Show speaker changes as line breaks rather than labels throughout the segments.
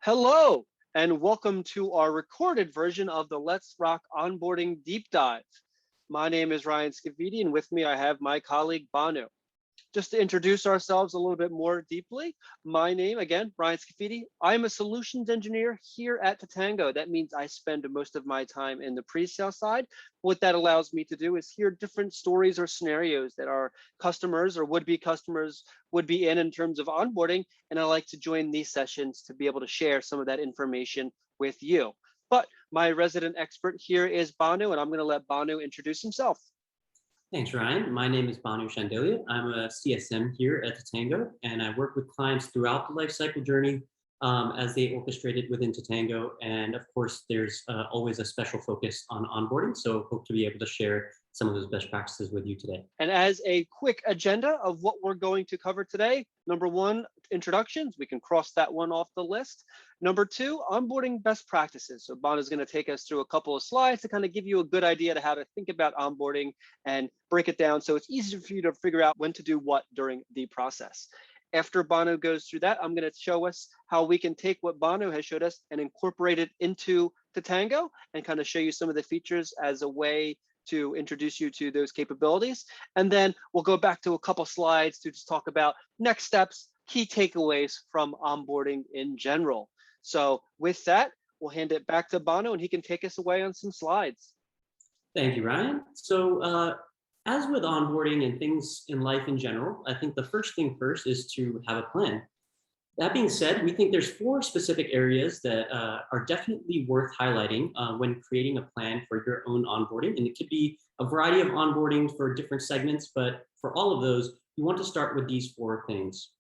Hello, and welcome to our recorded version of the Let's Rock Onboarding Deep Dive. My name is Ryan Scavidi, and with me I have my colleague Banu. Just to introduce ourselves a little bit more deeply, my name, again, Ryan Scafidi. I'm a solutions engineer here at Totango. That means I spend most of my time in the pre-sale side. What that allows me to do is hear different stories or scenarios that our customers or would-be customers would be in terms of onboarding. And I like to join these sessions to be able to share some of that information with you. But my resident expert here is Banu, and I'm going to let Banu introduce himself.
Thanks, Ryan. My name is Banu Shandelia. I'm a CSM here at Totango, and I work with clients throughout the lifecycle journey as they orchestrate it within Totango. And of course, there's always a special focus on onboarding. So hope to be able to share some of those best practices with you today.
And as a quick agenda of what we're going to cover today, number one, introductions. We can cross that one off the list. Number two, onboarding best practices. So Bon is going to take us through a couple of slides to kind of give you a good idea to how to think about onboarding and break it down so it's easier for you to figure out when to do what during the process. After Banu goes through that, I'm going to show us how we can take what Banu has showed us and incorporate it into Totango and kind of show you some of the features as a way to introduce you to those capabilities. And then we'll go back to a couple slides to just talk about next steps, key takeaways from onboarding in general. So with that, we'll hand it back to Banu and he can take us away on some slides.
Thank you, Ryan. So as with onboarding and things in life in general, I think the first thing first is to have a plan. That being said, we think there's 4 specific areas that are definitely worth highlighting when creating a plan for your own onboarding. And it could be a variety of onboarding for different segments, but for all of those, you want to start with these 4 things.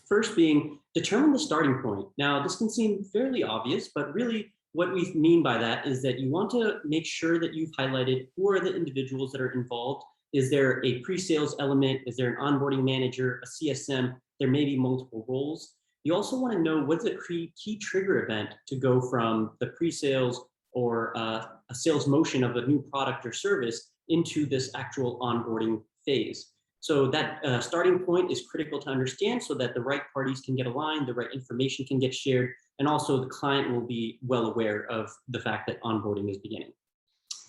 First being, determine the starting point. Now, this can seem fairly obvious, but really what we mean by that is that you want to make sure that you've highlighted who are the individuals that are involved. Is there a pre-sales element? Is there an onboarding manager, a CSM? There may be multiple roles. You also want to know what's a key trigger event to go from the pre-sales or a sales motion of a new product or service into this actual onboarding phase. So that starting point is critical to understand so that the right parties can get aligned, the right information can get shared, and also the client will be well aware of the fact that onboarding is beginning.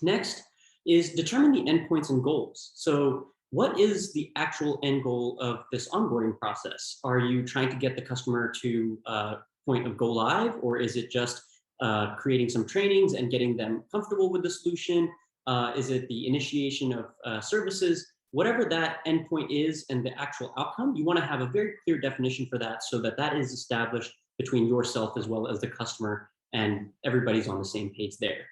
Next is determine the endpoints and goals. So what is the actual end goal of this onboarding process? Are you trying to get the customer to point of go live, or is it just creating some trainings and getting them comfortable with the solution? Is it the initiation of services? Whatever that endpoint is and the actual outcome, you want to have a very clear definition for that so that that is established between yourself as well as the customer and everybody's on the same page there.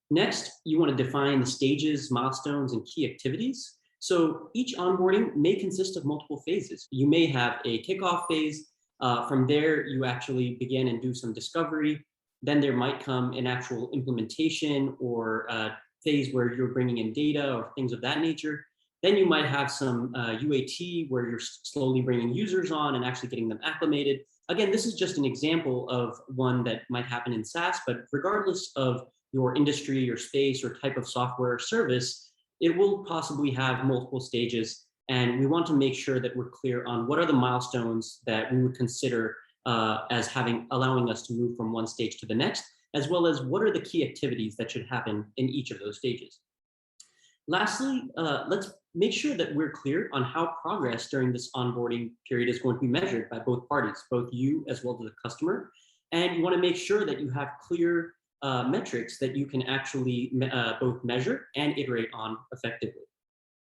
Next, you want to define the stages, milestones, and key activities. So each onboarding may consist of multiple phases. You may have a kickoff phase. From there, you actually begin and do some discovery. Then there might come an actual implementation or phase where you're bringing in data or things of that nature. Then you might have some UAT where you're slowly bringing users on and actually getting them acclimated. Again, this is just an example of one that might happen in SaaS, but regardless of your industry, your space, or type of software or service, it will possibly have multiple stages. And we want to make sure that we're clear on what are the milestones that we would consider as allowing us to move from one stage to the next, as well as what are the key activities that should happen in each of those stages. Lastly, let's make sure that we're clear on how progress during this onboarding period is going to be measured by both parties, both you as well as the customer. And you want to make sure that you have clear metrics that you can actually both measure and iterate on effectively.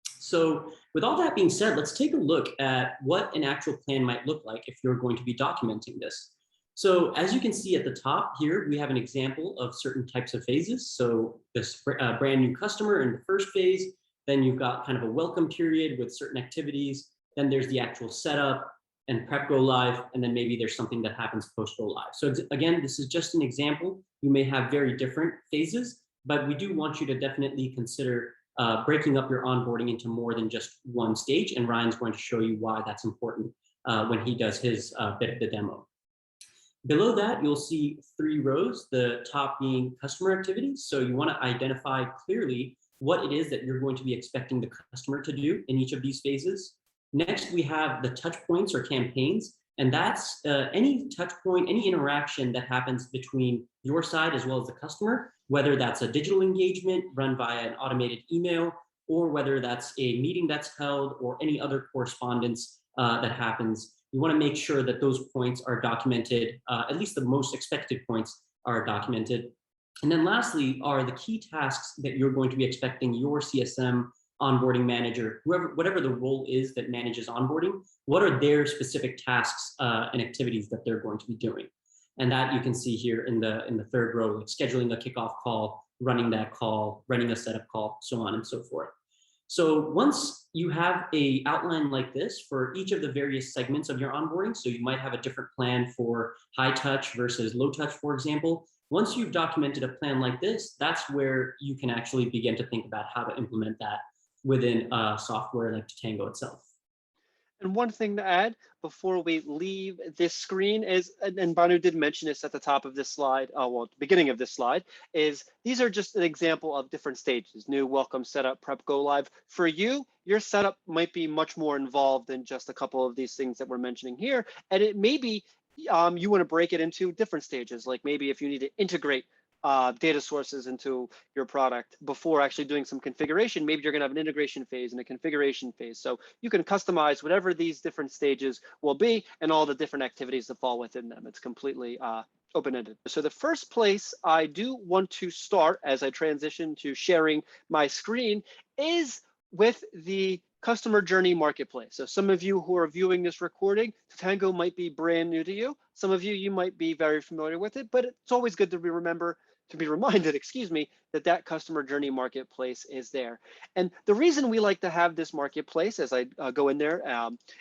So with all that being said, let's take a look at what an actual plan might look like if you're going to be documenting this. So as you can see at the top here, we have an example of certain types of phases. So this brand new customer in the first phase, then you've got kind of a welcome period with certain activities. Then there's the actual setup and prep go live, and then maybe there's something that happens post go live. So again, this is just an example. You may have very different phases, but we do want you to definitely consider breaking up your onboarding into more than just one stage. And Ryan's going to show you why that's important when he does his bit of the demo. Below that, you'll see 3 rows, the top being customer activities. So you want to identify clearly what it is that you're going to be expecting the customer to do in each of these phases. Next, we have the touch points or campaigns. And that's any touch point, any interaction that happens between your side as well as the customer, whether that's a digital engagement run via an automated email, or whether that's a meeting that's held or any other correspondence that happens. You want to make sure that those points are documented, at least the most expected points are documented. And then lastly are the key tasks that you're going to be expecting your CSM, onboarding manager, whoever, whatever the role is that manages onboarding, what are their specific tasks and activities that they're going to be doing. And that you can see here in the third row, like scheduling a kickoff call, running that call, running a setup call, so on and so forth. So once you have a outline like this for each of the various segments of your onboarding, so you might have a different plan for high touch versus low touch, for example. Once you've documented a plan like this, that's where you can actually begin to think about how to implement that within software like Totango itself.
And one thing to add before we leave this screen is, and Banu did mention this at the top of this slide, well, the beginning of this slide, is these are just an example of different stages: new, welcome, setup, prep, go live. For you, your setup might be much more involved than just a couple of these things that we're mentioning here. And it may be you want to break it into different stages, like maybe if you need to integrate data sources into your product before actually doing some configuration, maybe you're going to have an integration phase and a configuration phase. So you can customize whatever these different stages will be and all the different activities that fall within them. It's completely open-ended. So the first place I do want to start as I transition to sharing my screen is with the customer journey marketplace. So some of you who are viewing this recording, Totango might be brand new to you. Some of you might be very familiar with it, but it's always good to be reminded, excuse me, that that customer journey marketplace is there. And the reason we like to have this marketplace, as I go in there,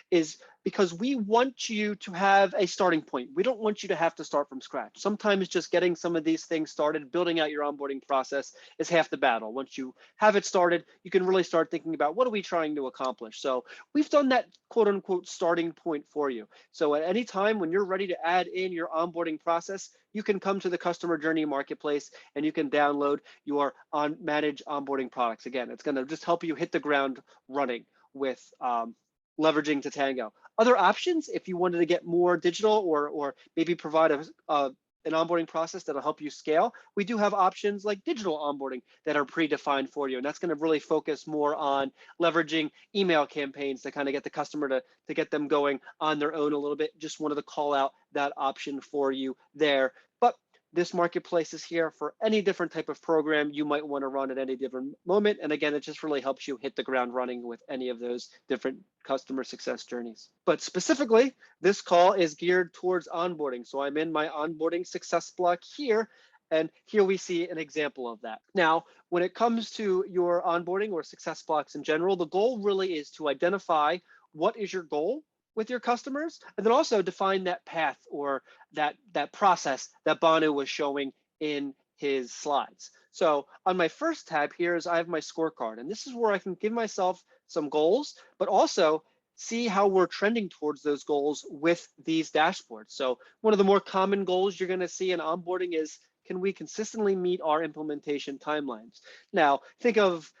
is because we want you to have a starting point. We don't want you to have to start from scratch. Sometimes just getting some of these things started, building out your onboarding process is half the battle. Once you have it started, you can really start thinking about what are we trying to accomplish. So we've done that quote unquote starting point for you. So at any time when you're ready to add in your onboarding process, you can come to the customer journey marketplace and you can download your manage onboarding products. Again, it's going to just help you hit the ground running with leveraging Totango. Other options, if you wanted to get more digital or maybe provide an onboarding process that'll help you scale, we do have options like digital onboarding that are predefined for you. And that's going to really focus more on leveraging email campaigns to kind of get the customer to get them going on their own a little bit. Just wanted to call out that option for you there. But this marketplace is here for any different type of program you might want to run at any different moment. And again, it just really helps you hit the ground running with any of those different customer success journeys. But specifically, this call is geared towards onboarding. So I'm in my onboarding success block here. And here we see an example of that. Now, when it comes to your onboarding or success blocks in general, the goal really is to identify what is your goal with your customers, and then also define that path or that process that Banu was showing in his slides. So on my first tab here is I have my scorecard, and this is where I can give myself some goals, but also see how we're trending towards those goals with these dashboards. So one of the more common goals you're going to see in onboarding is, can we consistently meet our implementation timelines? Now, think of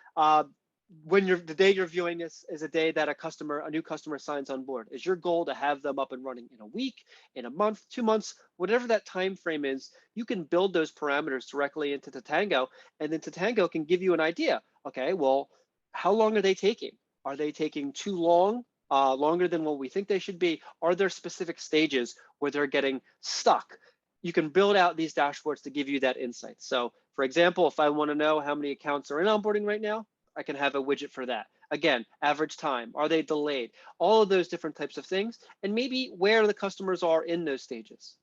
when the day you're viewing this is a day that a new customer signs on board. Is your goal to have them up and running in a week, in a month, 2 months, whatever that time frame is? You can build those parameters directly into Totango, and then Totango can give you an idea. Okay, well, how long are they taking? Are they taking too long? Longer than what we think they should be? Are there specific stages where they're getting stuck? You can build out these dashboards to give you that insight. So for example, if I want to know how many accounts are in onboarding right now, I can have a widget for that. Again, average time, are they delayed? All of those different types of things, and maybe where the customers are in those stages.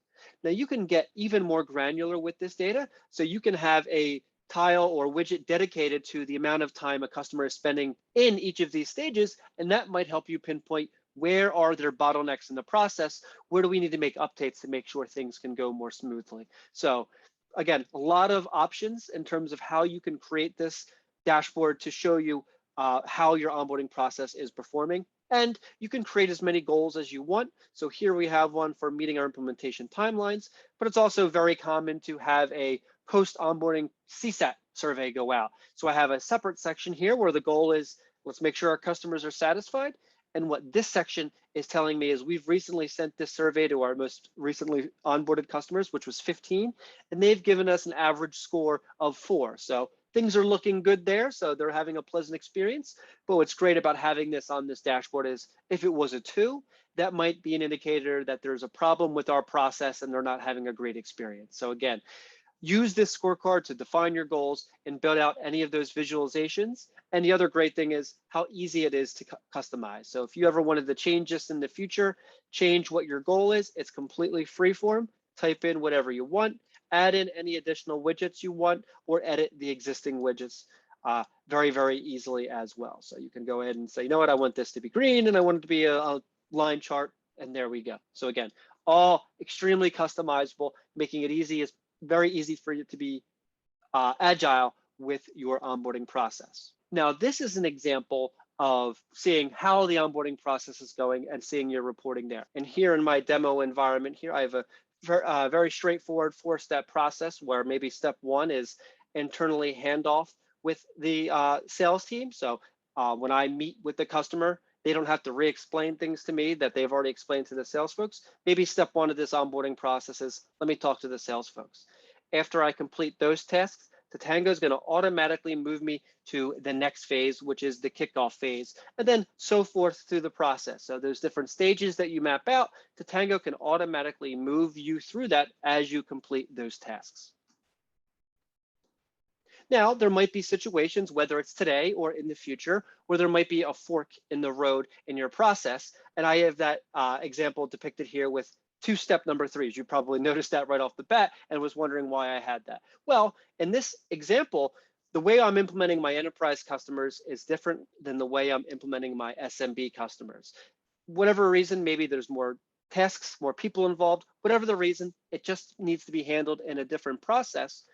Now you can get even more granular with this data. So you can have a tile or widget dedicated to the amount of time a customer is spending in each of these stages, and that might help you pinpoint where are their bottlenecks in the process, where do we need to make updates to make sure things can go more smoothly. So again, a lot of options in terms of how you can create this dashboard to show you how your onboarding process is performing. And you can create as many goals as you want. So here we have one for meeting our implementation timelines, but it's also very common to have a post-onboarding CSAT survey go out. So I have a separate section here where the goal is, let's make sure our customers are satisfied. And what this section is telling me is we've recently sent this survey to our most recently onboarded customers, which was 15, and they've given us an average score of 4. So things are looking good there. So they're having a pleasant experience. But what's great about having this on this dashboard is if it was a 2, that might be an indicator that there's a problem with our process and they're not having a great experience. So again, use this scorecard to define your goals and build out any of those visualizations. And the other great thing is how easy it is to customize. So if you ever wanted to change this in the future, change what your goal is, it's completely free form. Type in whatever you want, add in any additional widgets you want, or edit the existing widgets very, very easily as well. So you can go ahead and say, you know what, I want this to be green and I want it to be a line chart, and there we go. So again, all extremely customizable, making it very easy for you to be agile with your onboarding process. Now, this is an example of seeing how the onboarding process is going and seeing your reporting there. And here in my demo environment here, I have a very straightforward 4-step process where maybe step 1 is internally handoff with the sales team. So when I meet with the customer, they don't have to re-explain things to me that they've already explained to the sales folks. Maybe step 1 of this onboarding process is, let me talk to the sales folks. After I complete those tasks, Totango is going to automatically move me to the next phase, which is the kickoff phase, and then so forth through the process. So there's different stages that you map out. Totango can automatically move you through that as you complete those tasks. Now, there might be situations, whether it's today or in the future, where there might be a fork in the road in your process. And I have that example depicted here with 2-step number 3s. You probably noticed that right off the bat and was wondering why I had that. Well, in this example, the way I'm implementing my enterprise customers is different than the way I'm implementing my SMB customers. Whatever reason, maybe there's more tasks, more people involved, whatever the reason, it just needs to be handled in a different process.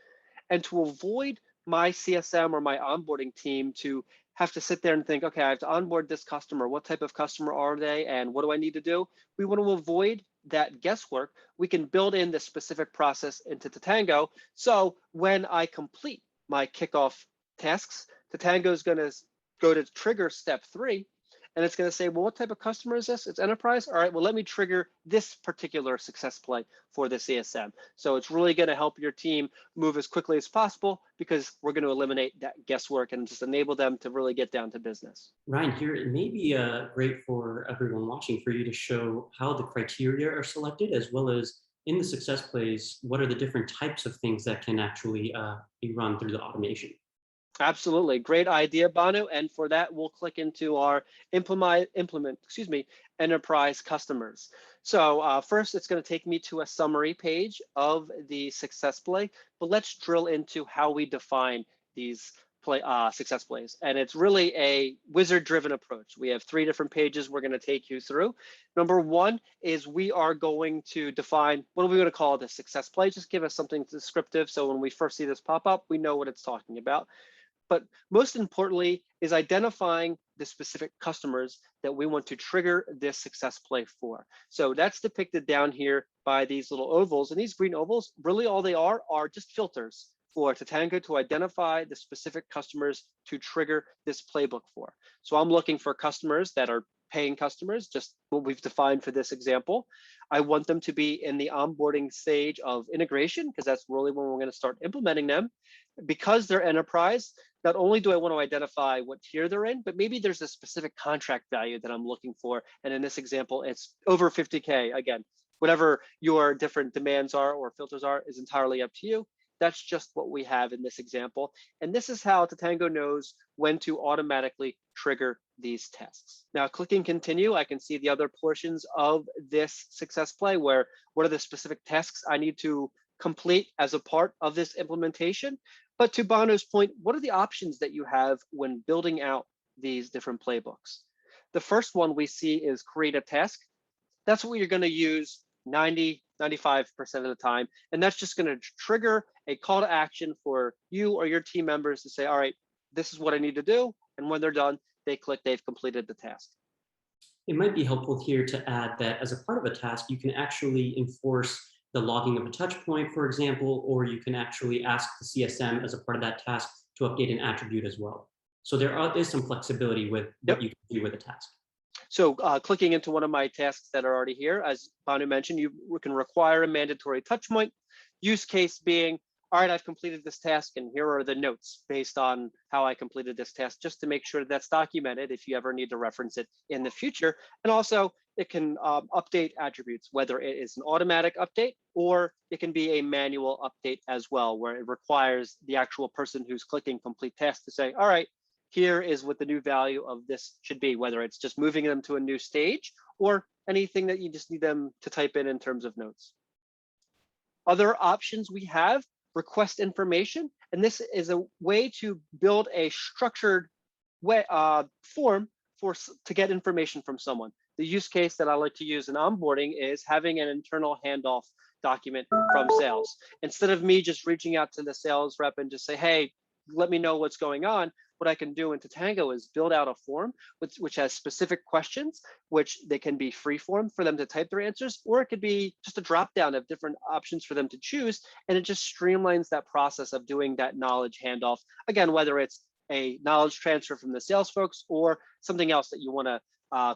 And to avoid my CSM or my onboarding team to have to sit there and think, okay, I have to onboard this customer. What type of customer are they? And what do I need to do? We want to avoid that guesswork. We can build in the specific process into Totango. So when I complete my kickoff tasks, Totango is going to go to trigger step 3. And it's going to say, well, what type of customer is this? It's enterprise. All right, well, let me trigger this particular success play for the CSM. So it's really going to help your team move as quickly as possible because we're going to eliminate that guesswork and just enable them to really get down to business.
Ryan, here it may be great for everyone watching for you to show how the criteria are selected, as well as in the success plays, what are the different types of things that can actually be run through the automation.
Absolutely. Great idea, Banu. And for that, we'll click into our enterprise customers. So first, it's going to take me to a summary page of the success play, but let's drill into how we define these success plays. And it's really a wizard-driven approach. We have 3 different pages we're going to take you through. Number 1 is we are going to define, what are we going to call this success play? Just give us something descriptive so when we first see this pop up, we know what it's talking about. But most importantly is identifying the specific customers that we want to trigger this success play for. So that's depicted down here by these little ovals. And these green ovals, really all they are just filters for Totango to identify the specific customers to trigger this playbook for. So I'm looking for customers that are paying customers, just what we've defined for this example. I want them to be in the onboarding stage of integration because that's really when we're going to start implementing them. Because they're enterprise, not only do I want to identify what tier they're in, but maybe there's a specific contract value that I'm looking for. And in this example, it's over 50K. Again, whatever your different demands are or filters are is entirely up to you. That's just what we have in this example. And this is how Totango knows when to automatically trigger these tests. Now, clicking continue, I can see the other portions of this success play where what are the specific tasks I need to complete as a part of this implementation. But to Bono's point, what are the options that you have when building out these different playbooks? The first one we see is create a task. That's what you're going to use 95% of the time. And that's just going to trigger a call to action for you or your team members to say, all right, this is what I need to do. And when they're done, they click, they've completed the task.
It might be helpful here to add that as a part of a task, you can actually enforce the logging of a touch point, for example, or you can actually ask the CSM as a part of that task to update an attribute as well. So there is some flexibility with what you can do with a task.
So clicking into one of my tasks that are already here, as Banu mentioned, you can require a mandatory touch point. Use case being, all right, I've completed this task and here are the notes based on how I completed this task, just to make sure that's documented if you ever need to reference it in the future. And also it can update attributes, whether it is an automatic update or it can be a manual update as well, where it requires the actual person who's clicking complete task to say, all right, here is what the new value of this should be, whether it's just moving them to a new stage or anything that you just need them to type in terms of notes. Other options we have, request information, and this is a way to build a structured way, form to get information from someone. The use case that I like to use in onboarding is having an internal handoff document from sales. Instead of me just reaching out to the sales rep and just say, hey, let me know what's going on, what I can do in Totango is build out a form which has specific questions, which they can be free form for them to type their answers, or it could be just a drop down of different options for them to choose. And it just streamlines that process of doing that knowledge handoff. Again, whether it's a knowledge transfer from the sales folks or something else that you want to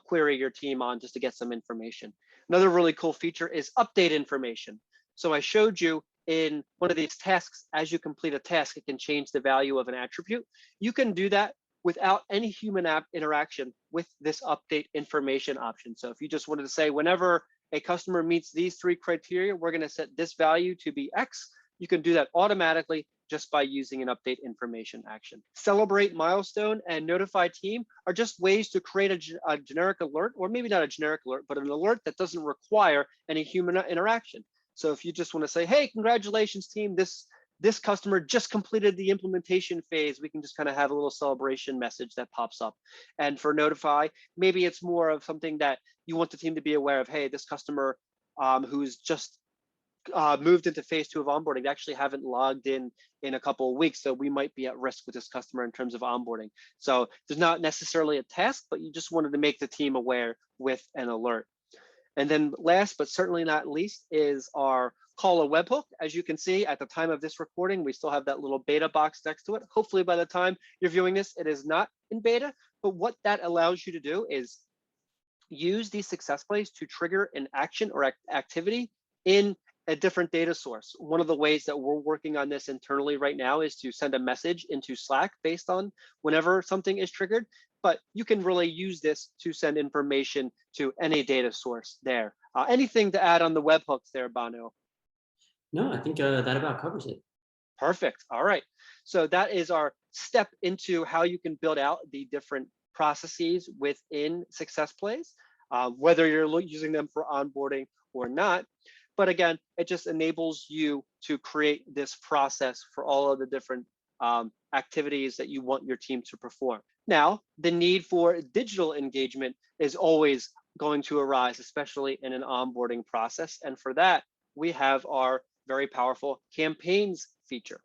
query your team on just to get some information. Another really cool feature is update information. So I showed you in one of these tasks, as you complete a task, it can change the value of an attribute. You can do that without any human app interaction with this update information option. So if you just wanted to say, whenever a customer meets these 3 criteria, we're going to set this value to be X, you can do that automatically just by using an update information action. Celebrate milestone and notify team are just ways to create a generic alert, or maybe not a generic alert, but an alert that doesn't require any human interaction. So if you just want to say, hey, congratulations team, this customer just completed the implementation phase, we can just kind of have a little celebration message that pops up. And for notify, maybe it's more of something that you want the team to be aware of. Hey, this customer who's just moved into phase 2 of onboarding, they actually haven't logged in a couple of weeks, so we might be at risk with this customer in terms of onboarding. So there's not necessarily a task, but you just wanted to make the team aware with an alert. And then last, but certainly not least, is our call a webhook. As you can see, at the time of this recording, we still have that little beta box next to it. Hopefully by the time you're viewing this, it is not in beta, but what that allows you to do is use these success plays to trigger an action or activity in a different data source. One of the ways that we're working on this internally right now is to send a message into Slack based on whenever something is triggered, but you can really use this to send information to any data source there. Anything to add on the webhooks there, Banu?
No, I think that about covers it.
Perfect. All right. So that is our step into how you can build out the different processes within success plays, whether you're using them for onboarding or not. But again, it just enables you to create this process for all of the different activities that you want your team to perform. Now, the need for digital engagement is always going to arise, especially in an onboarding process. And for that, we have our very powerful campaigns feature.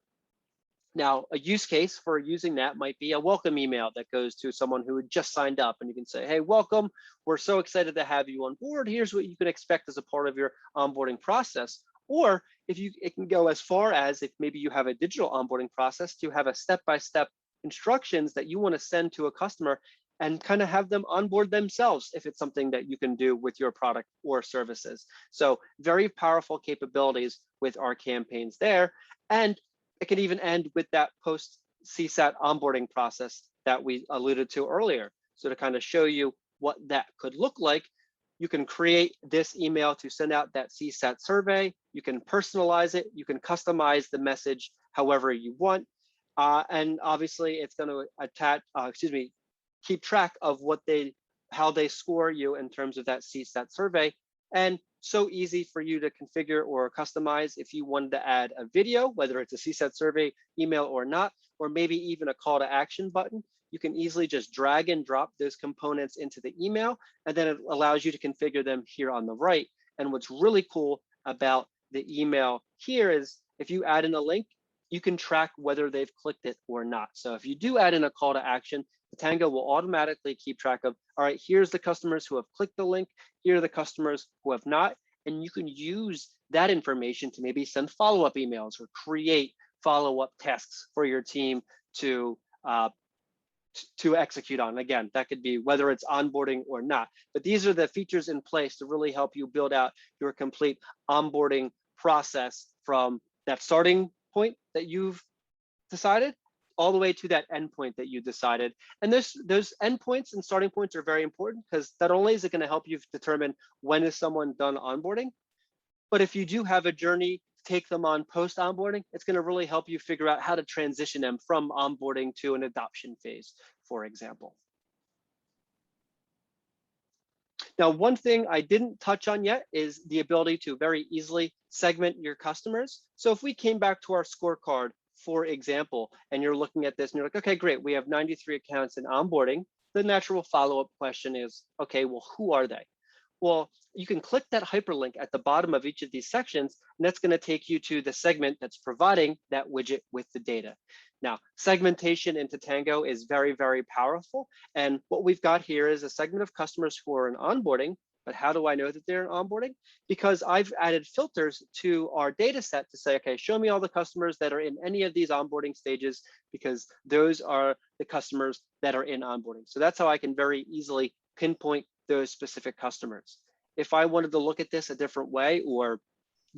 Now, a use case for using that might be a welcome email that goes to someone who had just signed up, and you can say, hey, welcome, we're so excited to have you on board. Here's what you can expect as a part of your onboarding process. Or it can go as far as, if maybe you have a digital onboarding process, to have a step-by-step instructions that you want to send to a customer and kind of have them onboard themselves if it's something that you can do with your product or services. So very powerful capabilities with our campaigns there. And it can even end with that post CSAT onboarding process that we alluded to earlier. So to kind of show you what that could look like, you can create this email to send out that CSAT survey. You can personalize it. You can customize the message however you want. And obviously it's going to keep track of how they score you in terms of that CSAT survey. And so easy for you to configure or customize if you wanted to add a video, whether it's a CSAT survey email or not, or maybe even a call to action button. You can easily just drag and drop those components into the email, and then it allows you to configure them here on the right. And what's really cool about the email here is if you add in a link, you can track whether they've clicked it or not. So if you do add in a call to action, Totango will automatically keep track of, all right, here's the customers who have clicked the link, here are the customers who have not, and you can use that information to maybe send follow-up emails or create follow-up tasks for your team to to execute on. Again, that could be whether it's onboarding or not, but these are the features in place to really help you build out your complete onboarding process from that starting point that you've decided all the way to that endpoint that you decided. And those endpoints and starting points are very important, because not only is it going to help you determine when is someone done onboarding, but if you do have a journey to take them on post onboarding, it's going to really help you figure out how to transition them from onboarding to an adoption phase, for example. Now, one thing I didn't touch on yet is the ability to very easily segment your customers. So if we came back to our scorecard, for example, and you're looking at this and you're like, okay, great, we have 93 accounts in onboarding. The natural follow-up question is, okay, well, who are they? Well, you can click that hyperlink at the bottom of each of these sections, and that's going to take you to the segment that's providing that widget with the data. Now, segmentation in Totango is very, very powerful. And what we've got here is a segment of customers who are in onboarding. But how do I know that they're in onboarding? Because I've added filters to our data set to say, okay, show me all the customers that are in any of these onboarding stages, because those are the customers that are in onboarding. So that's how I can very easily pinpoint those specific customers. If I wanted to look at this a different way or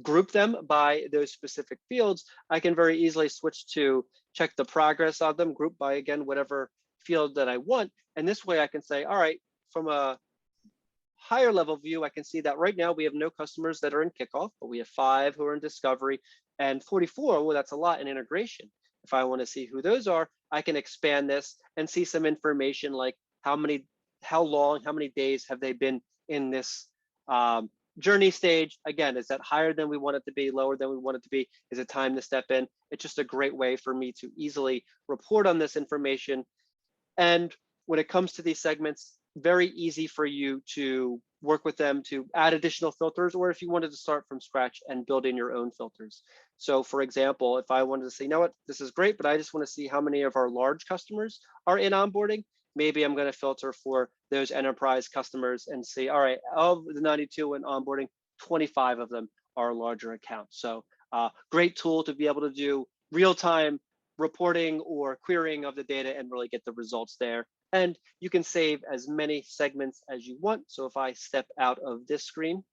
group them by those specific fields, I can very easily switch to check the progress of them, group by, again, whatever field that I want. And this way I can say, all right, from a higher level view, I can see that right now we have no customers that are in kickoff, but we have 5 who are in discovery and 44, well, that's a lot in integration. If I want to see who those are, I can expand this and see some information like how long, how many days have they been in this journey stage. Again, is that higher than we want it to be, lower than we want it to be? Is it time to step in? It's just a great way for me to easily report on this information. And when it comes to these segments, very easy for you to work with them to add additional filters, or if you wanted to start from scratch and build in your own filters. So for example, if I wanted to say, you know what, this is great, but I just want to see how many of our large customers are in onboarding, maybe I'm going to filter for those enterprise customers and see, all right, of the 92 in onboarding, 25 of them are larger accounts. So great tool to be able to do real-time reporting or querying of the data and really get the results there. And you can save as many segments as you want. So if I step out of this screen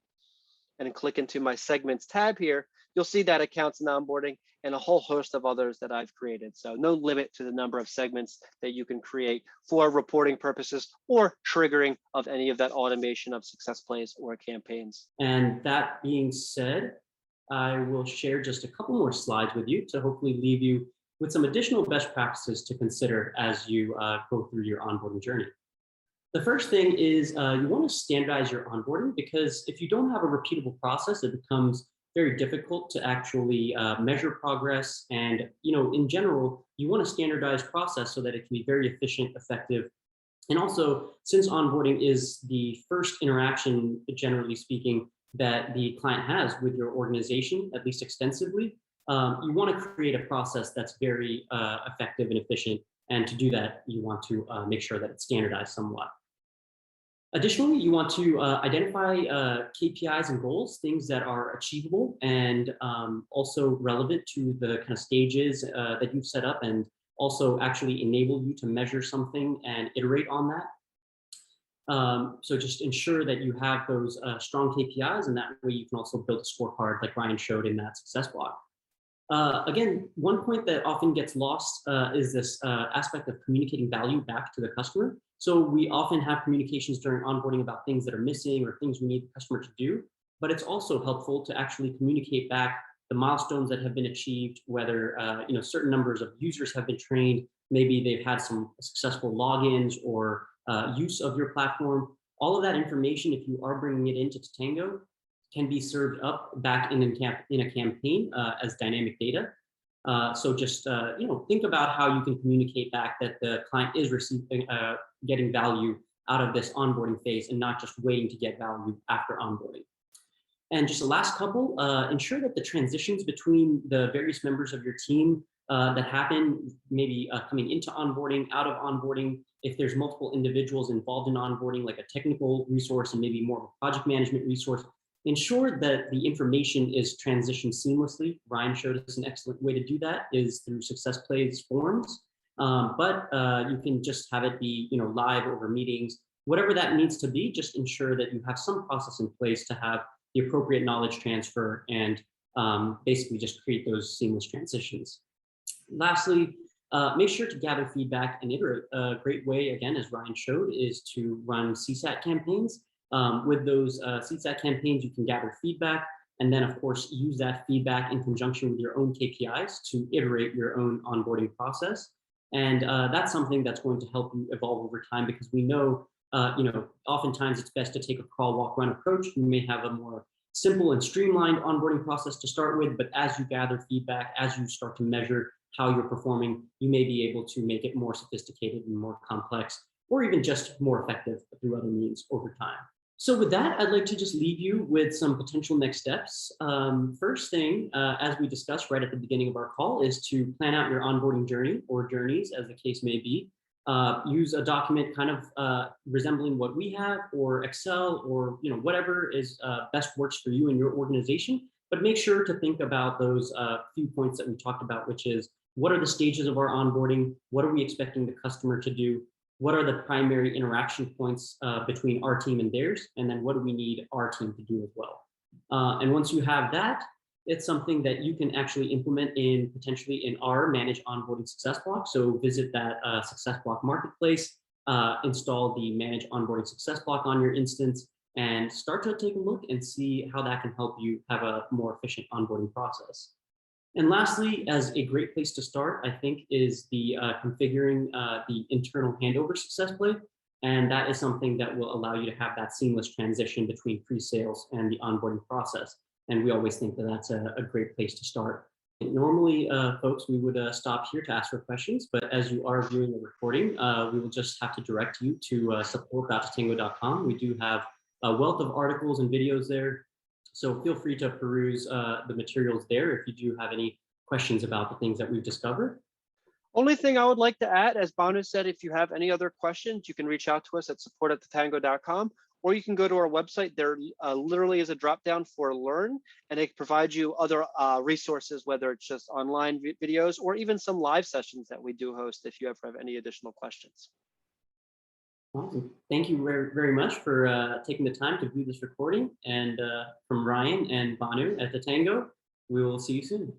and click into my segments tab here, you'll see that accounts and onboarding and a whole host of others that I've created. So no limit to the number of segments that you can create for reporting purposes or triggering of any of that automation of success plays or campaigns.
And that being said, I will share just a couple more slides with you to hopefully leave you with some additional best practices to consider as you go through your onboarding journey. The first thing is you want to standardize your onboarding, because if you don't have a repeatable process, it becomes very difficult to actually measure progress. And in general, you want a standardized process so that it can be very efficient, effective. And also, since onboarding is the first interaction, generally speaking, that the client has with your organization, at least extensively, you want to create a process that's very effective and efficient. And to do that, you want to make sure that it's standardized somewhat. Additionally, you want to identify KPIs and goals, things that are achievable and also relevant to the kind of stages that you've set up, and also actually enable you to measure something and iterate on that. So just ensure that you have those strong KPIs, and that way you can also build a scorecard like Ryan showed in that success block. Again, one point that often gets lost is this aspect of communicating value back to the customer. So we often have communications during onboarding about things that are missing or things we need the customer to do, but it's also helpful to actually communicate back the milestones that have been achieved, whether certain numbers of users have been trained, maybe they've had some successful logins or use of your platform. All of that information, if you are bringing it into Totango, can be served up back in a campaign as dynamic data. So just think about how you can communicate back that the client is receiving, getting value out of this onboarding phase, and not just waiting to get value after onboarding. And just the last couple, ensure that the transitions between the various members of your team that happen, maybe coming into onboarding, out of onboarding, if there's multiple individuals involved in onboarding, like a technical resource and maybe more of a project management resource, ensure that the information is transitioned seamlessly. Ryan showed us an excellent way to do that is through success plays forms. But you can just have it be, live over meetings, whatever that needs to be. Just ensure that you have some process in place to have the appropriate knowledge transfer and basically just create those seamless transitions. Lastly, make sure to gather feedback and iterate. A great way, again, as Ryan showed, is to run CSAT campaigns. With those CSAT campaigns, you can gather feedback and then, of course, use that feedback in conjunction with your own KPIs to iterate your own onboarding process. And that's something that's going to help you evolve over time, because we know, oftentimes it's best to take a crawl, walk, run approach. You may have a more simple and streamlined onboarding process to start with, but as you gather feedback, as you start to measure how you're performing, you may be able to make it more sophisticated and more complex, or even just more effective through other means over time. So with that, I'd like to just leave you with some potential next steps. First thing, as we discussed right at the beginning of our call, is to plan out your onboarding journey, or journeys as the case may be. Use a document kind of resembling what we have, or Excel, or whatever is best works for you and your organization. But make sure to think about those few points that we talked about, which is, what are the stages of our onboarding? What are we expecting the customer to do? What are the primary interaction points between our team and theirs? And then what do we need our team to do as well? And once you have that, it's something that you can actually implement potentially in our Manage Onboarding Success Block. So visit that Success Block marketplace, install the Manage Onboarding Success Block on your instance, and start to take a look and see how that can help you have a more efficient onboarding process. And lastly, as a great place to start, I think, is the configuring the internal handover success play. And that is something that will allow you to have that seamless transition between pre-sales and the onboarding process. And we always think that that's a great place to start. Normally, folks, we would stop here to ask for questions, but as you are viewing the recording, we will just have to direct you to support.totango.com. We do have a wealth of articles and videos there, so feel free to peruse the materials there if you do have any questions about the things that we've discovered.
Only thing I would like to add, as Banu said, if you have any other questions, you can reach out to us at support@totango.com, or you can go to our website. There literally is a drop down for Learn, and it provides you other resources, whether it's just online videos or even some live sessions that we do host if you ever have any additional questions.
Awesome. Thank you very, very much for taking the time to view this recording. And from Ryan and Banu at Totango, we will see you soon.